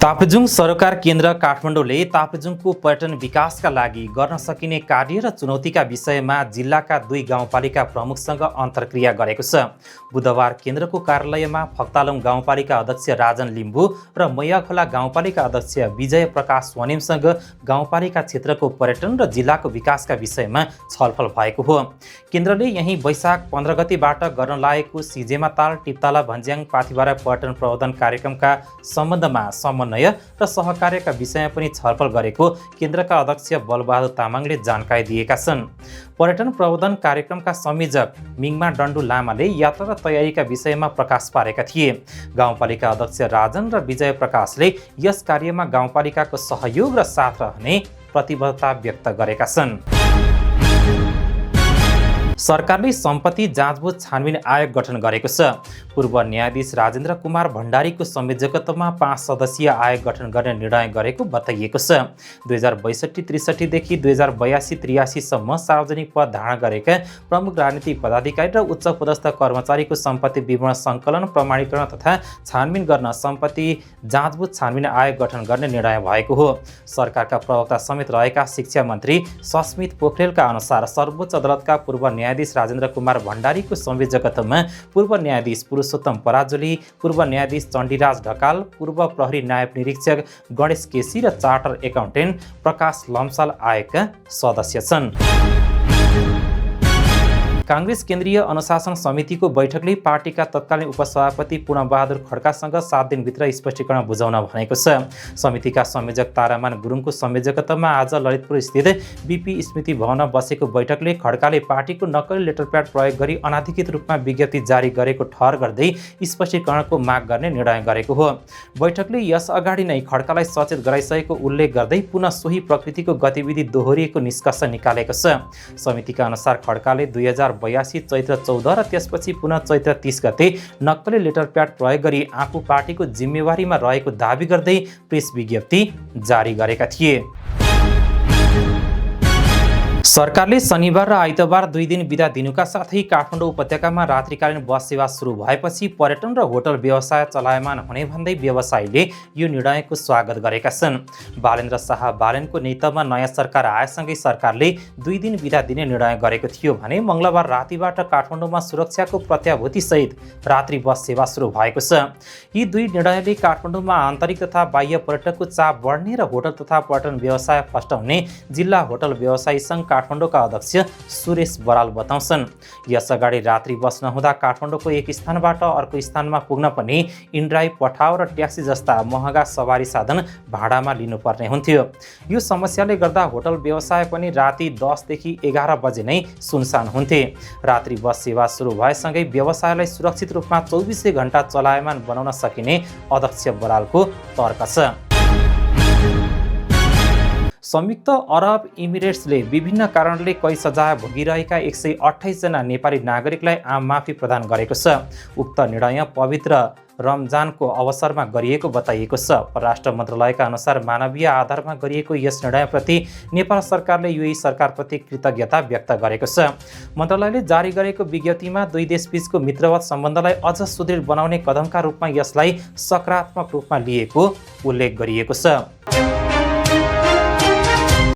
ताप्लेजुङ सरोकार केन्द्र काठमाडौँले ताप्लेजुङको पर्यटन विकासका लागि गर्न सकिने कार्य र चुनौतीका विषयमा जिल्लाका 2 गाउँपालिका प्रमुखसँग अन्तर्क्रिया गरेको छ। बुधबार केन्द्रको कार्यालयमा फक्तालुङ गाउँपालिका अध्यक्ष राजन लिम्बू र मैयाखोला गाउँपालिका अध्यक्ष विजय प्रकाश स्वनिमसँग गाउँपालिका क्षेत्रको पर्यटन र जिल्लाको विकासका विषयमा छलफल भएको हो। केन्द्रले यही वैशाख 15 गतेबाट गर्न लागेको सिजेमा ताल टिप्ताला भन्ज्याङ पाथिभरा पर्यटन प्रवर्धन कार्यक्रमका सम्बन्धमा समन्वय र सहकार्यका विषयमा पनि छलफल गरेको केन्द्रका अध्यक्ष बलबहादुर तामाङले जानकारी दिएका छन्। पर्यटन प्रवर्धन कार्यक्रमका संयोजक मिङमा डन्डु लामाले यात्रा र तयारीका विषयमा प्रकाश पारेका थिए। गाउँपालिका अध्यक्ष राजन र विजय प्रकाशले यस कार्यमा गाउँपालिकाको सहयोग र साथ रहने प्रतिबद्धता व्यक्त गरेका छन्। सरकारले सम्पत्ति जाँचबुझ छानबिन आयोग गठन गरेको छ। पूर्व न्यायाधीश राजेन्द्र कुमार भण्डारीको संयोजकत्वमा 5 सदस्यीय आयोग गठन गर्ने निर्णय गरेको बताइएको छ। 2062-63 देखि 2082-83 सम्म सार्वजनिक पद धारण गरेका प्रमुख राजनीतिक पदाधिकारी र उच्च पदस्थ कर्मचारीको सम्पत्ति विवरण सङ्कलन प्रमाणीकरण तथा छानबिन गर्न सम्पत्ति जाँचबुझ छानबिन आयोग गठन गर्ने निर्णय भएको हो। सरकारका प्रवक्ता समेत रहेका शिक्षा मन्त्री सस्मित पोखरेलका अनुसार सर्वोच्च अदालतका पूर्व न्यायाधीश राजेन्द्र कुमार भण्डारीको संयोजकत्वमा पूर्व न्यायाधीश पुरुषोत्तम पराजुली, पूर्व न्यायाधीश चण्डीराज ढकाल, पूर्व प्रहरी नायब निरीक्षक गणेश केसी र चार्टर एकाउन्टेन्ट प्रकाश लम्साल आयोगका सदस्य छन्। काङ्ग्रेस केन्द्रीय अनुशासन समितिको बैठकले पार्टीका तत्कालीन उपसभापति पूर्णबहादुर खड्कासँग 7 दिनभित्र स्पष्टीकरण बुझाउन भनेको छ। समितिका संयोजक तारामान गुरुङको संयोजकत्वमा आज ललितपुर स्थित बीपी स्मृति भवनमा बसेको बैठकले खड्काले पार्टीको नक्कली लेटर प्याड प्रयोग गरी अनाधिकृत रूपमा विज्ञप्ति जारी गरेको ठहर गर्दै स्पष्टीकरणको माग गर्ने निर्णय गरेको हो। बैठकले यस अगाडि नै खड्कालाई सचेत गराइसकेको उल्लेख गर्दै पुनः सोही प्रकृतिको गतिविधि दोहोरिएको निष्कर्ष निकालेको छ। समितिका अनुसार खड्काले 2082 चैत्र 14 र त्यसपछि पुनः चैत्र 30 गते नक्कली लेटर प्याड प्रयोग गरी आफू पार्टीको जिम्मेवारीमा रहेको दावी गर्दै प्रेस विज्ञप्ति जारी गरेका थिए। सरकारले शनिबार र आइतबार 2 दिन बिदा दिनुका साथै काठमाडौँ उपत्यकामा रात्रिकालीन बस सेवा सुरु भएपछि पर्यटन र होटल व्यवसाय चलायमान हुने भन्दै व्यवसायीले यो निर्णयको स्वागत गरेका छन्। बालेन्द्र शाह बालेनको नेतृत्वमा नयाँ सरकार आएसँगै सरकारले 2 दिन बिदा दिने निर्णय गरेको थियो भने मङ्गलबार रातिबाट काठमाडौँमा सुरक्षाको प्रत्याभूति सहित रात्रि बस सेवा सुरु भएको छ। यी 2 निर्णयले काठमाडौँमा आन्तरिक तथा बाह्य पर्यटकको चाप बढ्ने र होटल तथा पर्यटन व्यवसाय फस्टाउने जिल्ला होटल व्यवसायी सङ्घ काठमाडौँका अध्यक्ष सुरेश बराल बताउँछन्। यसअगाडि रात्रि बस नहुँदा काठमाडौँको एक स्थानबाट अर्को स्थानमा पुग्न पनि इनड्राइभ पठाउ र ट्याक्सी जस्ता महँगा सवारी साधन भाडामा लिनुपर्ने हुन्थ्यो। यो समस्याले गर्दा होटल व्यवसाय पनि राति 10 देखि 11 बजे नै सुनसान हुन्थे। रात्रि बस सेवा सुरु भएसँगै व्यवसायलाई सुरक्षित रूपमा 24 घण्टा चलायमान बनाउन सकिने अध्यक्ष बरालको तर्क छ। संयुक्त अरब इमिरेट्सले विभिन्न कारणले कैद सजाय भोगिरहेका 128 जना नेपाली नागरिकलाई आम माफी प्रदान गरेको छ। उक्त निर्णय पवित्र रमजानको अवसरमा गरिएको बताइएको छ। परराष्ट्र मन्त्रालयका अनुसार मानवीय आधारमा गरिएको यस निर्णयप्रति नेपाल सरकारले युएई सरकारप्रति कृतज्ञता व्यक्त गरेको छ। मन्त्रालयले जारी गरेको विज्ञप्तिमा 2 देशबीचको मित्रवत सम्बन्धलाई अझ सुदृढ बनाउने कदमका रूपमा यसलाई सकारात्मक रूपमा लिएको उल्लेख गरिएको छ।